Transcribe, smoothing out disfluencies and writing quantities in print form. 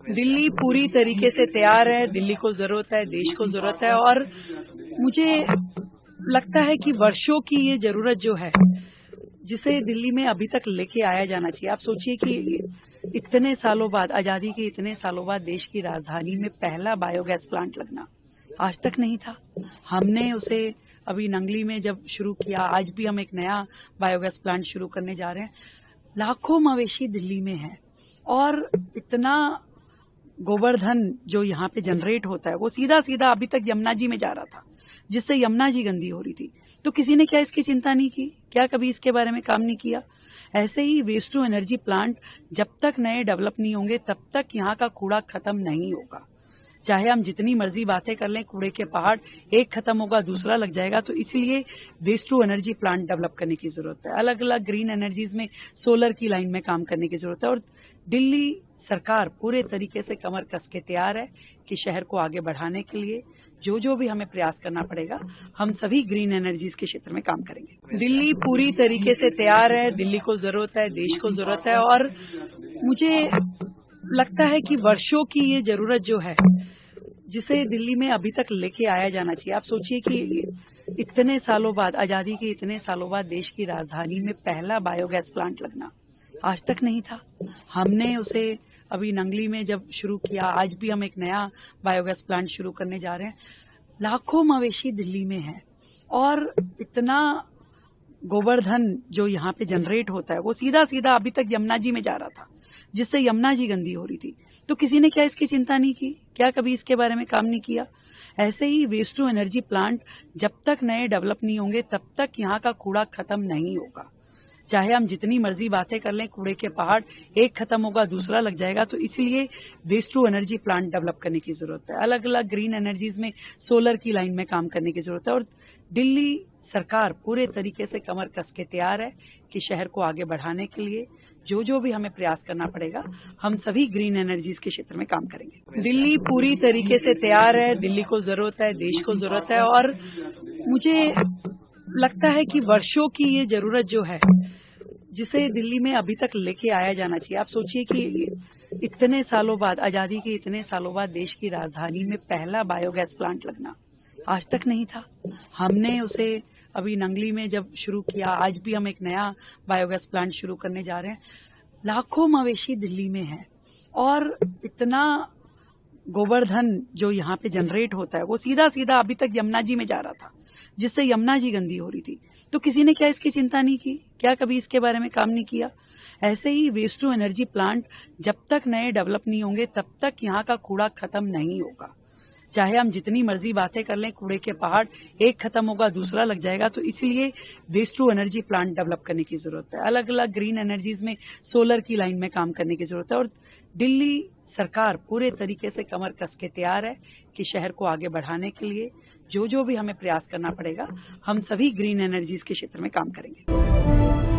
दिल्ली पूरी तरीके से तैयार है। दिल्ली को जरूरत है, देश को जरूरत है और मुझे लगता है कि वर्षों की ये जरूरत जो है जिसे दिल्ली में अभी तक लेके आया जाना चाहिए। आप सोचिए कि इतने सालों बाद, आजादी के इतने सालों बाद देश की राजधानी में पहला बायोगैस प्लांट लगना आज तक नहीं था। हमने उसे अभी नंगली में जब शुरू किया, आज भी हम एक नया बायोगैस प्लांट शुरू करने जा रहे हैं। लाखों मवेशी दिल्ली में है और इतना गोवर्धन जो यहाँ पे जनरेट होता है वो सीधा सीधा अभी तक यमुना जी में जा रहा था, जिससे यमुना जी गंदी हो रही थी। तो किसी ने क्या इसकी चिंता नहीं की? क्या कभी इसके बारे में काम नहीं किया? ऐसे ही वेस्ट टू एनर्जी प्लांट जब तक नए डेवलप नहीं होंगे तब तक यहाँ का कूड़ा खत्म नहीं होगा। चाहे हम जितनी मर्जी बातें कर लें, कूड़े के पहाड़ एक खत्म होगा दूसरा लग जाएगा। तो इसलिए waste to energy plant develop करने की जरूरत है। अलग अलग ग्रीन एनर्जीज में सोलर की लाइन में काम करने की जरूरत है और दिल्ली सरकार पूरे तरीके से कमर कस के तैयार है कि शहर को आगे बढ़ाने के लिए जो भी हमें प्रयास करना पड़ेगा, हम सभी ग्रीन एनर्जीज के क्षेत्र में काम करेंगे। दिल्ली पूरी तरीके से तैयार है। दिल्ली को जरूरत है, देश को जरूरत है और मुझे लगता है कि वर्षों की ये जरूरत जो है जिसे दिल्ली में अभी तक लेके आया जाना चाहिए। आप सोचिए कि इतने सालों बाद, आजादी के इतने सालों बाद देश की राजधानी में पहला बायोगैस प्लांट लगना आज तक नहीं था। हमने उसे अभी नंगली में जब शुरू किया, आज भी हम एक नया बायोगैस प्लांट शुरू करने जा रहे हैं। लाखों मवेशी दिल्ली में है और इतना गोवर्धन जो यहाँ पे जनरेट होता है वो सीधा सीधा अभी तक यमुना जी में जा रहा था, जिससे यमुना जी गंदी हो रही थी। तो किसी ने क्या इसकी चिंता नहीं की? क्या कभी इसके बारे में काम नहीं किया? ऐसे ही वेस्ट टू एनर्जी प्लांट जब तक नए डेवलप नहीं होंगे तब तक यहाँ का कूड़ा खत्म नहीं होगा। चाहे हम जितनी मर्जी बातें कर लें, कूड़े के पहाड़ एक खत्म होगा दूसरा लग जाएगा। तो इसलिए waste to energy plant develop करने की जरूरत है। अलग अलग ग्रीन एनर्जीज में सोलर की लाइन में काम करने की जरूरत है और दिल्ली सरकार पूरे तरीके से कमर कस के तैयार है कि शहर को आगे बढ़ाने के लिए जो भी हमें प्रयास करना पड़ेगा, हम सभी ग्रीन एनर्जीज के क्षेत्र में काम करेंगे। दिल्ली पूरी तरीके से तैयार है। दिल्ली को जरूरत है, देश को जरूरत है और मुझे लगता है कि वर्षों की ये जरूरत जो है जिसे दिल्ली में अभी तक लेके आया जाना चाहिए। आप सोचिए कि इतने सालों बाद, आजादी के इतने सालों बाद देश की राजधानी में पहला बायोगैस प्लांट लगना आज तक नहीं था। हमने उसे अभी नंगली में जब शुरू किया, आज भी हम एक नया बायोगैस प्लांट शुरू करने जा रहे हैं। लाखों मवेशी दिल्ली में है और इतना गोवर्धन जो यहाँ पे जनरेट होता है वो सीधा सीधा अभी तक यमुना जी में जा रहा था, जिससे यमुना जी गंदी हो रही थी। तो किसी ने क्या इसकी चिंता नहीं की? क्या कभी इसके बारे में काम नहीं किया? ऐसे ही वेस्ट टू एनर्जी प्लांट जब तक नए डेवलप नहीं होंगे तब तक यहाँ का कूड़ा खत्म नहीं होगा। चाहे हम जितनी मर्जी बातें कर लें, कूड़े के पहाड़ एक खत्म होगा दूसरा लग जाएगा। तो इसलिए waste to energy plant develop करने की जरूरत है। अलग अलग ग्रीन एनर्जीज में सोलर की लाइन में काम करने की जरूरत है और दिल्ली सरकार पूरे तरीके से कमर कस के तैयार है कि शहर को आगे बढ़ाने के लिए जो भी हमें प्रयास करना पड़ेगा, हम सभी ग्रीन एनर्जीज के क्षेत्र में काम करेंगे।